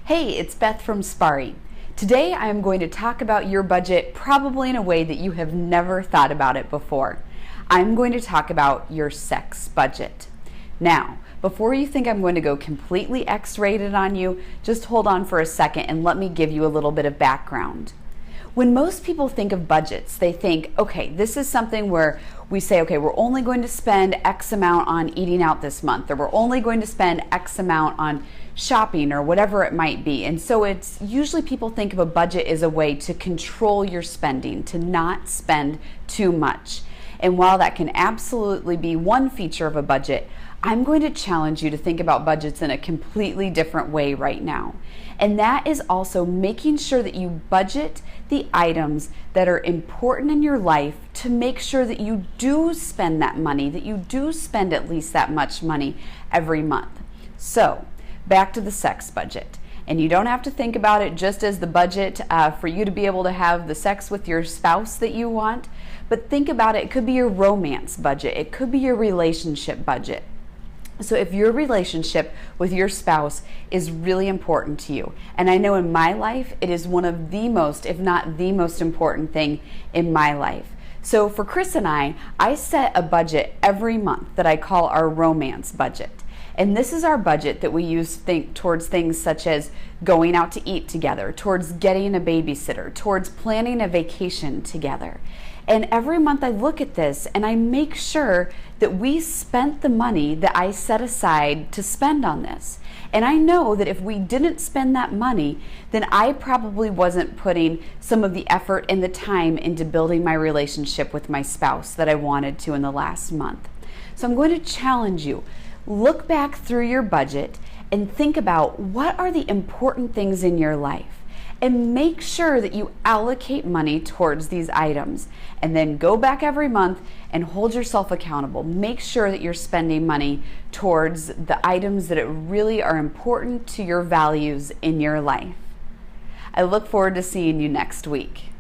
Hey, it's Beth from Spari. Today I am going to talk about your budget probably in a way that you have never thought about it before. I'm going to talk about your sex budget. Now, before you think I'm going to go completely X-rated on you, just hold on for a second and let me give you a little bit of background. When most people think of budgets, they think, okay, this is something where we say, okay, we're only going to spend X amount on eating out this month, or we're only going to spend X amount on shopping, or whatever it might be. And so it's usually people think of a budget as a way to control your spending, to not spend too much. And while that can absolutely be one feature of a budget, I'm going to challenge you to think about budgets in a completely different way right now. And that is also making sure that you budget the items that are important in your life to make sure that you do spend that money, that you do spend at least that much money every month. So, back to the sex budget. And you don't have to think about it just as the budget for you to be able to have the sex with your spouse that you want, but think about it. It could be your romance budget. It could be your relationship budget. So if your relationship with your spouse is really important to you, and I know in my life it is one of the most, if not the most important thing in my life. So for Chris and I set a budget every month that I call our romance budget. And this is our budget that we use towards things such as going out to eat together, towards getting a babysitter, towards planning a vacation together. And every month I look at this and I make sure that we spent the money that I set aside to spend on this. And I know that if we didn't spend that money, then I probably wasn't putting some of the effort and the time into building my relationship with my spouse that I wanted to in the last month. So I'm going to challenge you. Look back through your budget and think about what are the important things in your life. And make sure that you allocate money towards these items. And then go back every month and hold yourself accountable. Make sure that you're spending money towards the items that really are important to your values in your life. I look forward to seeing you next week.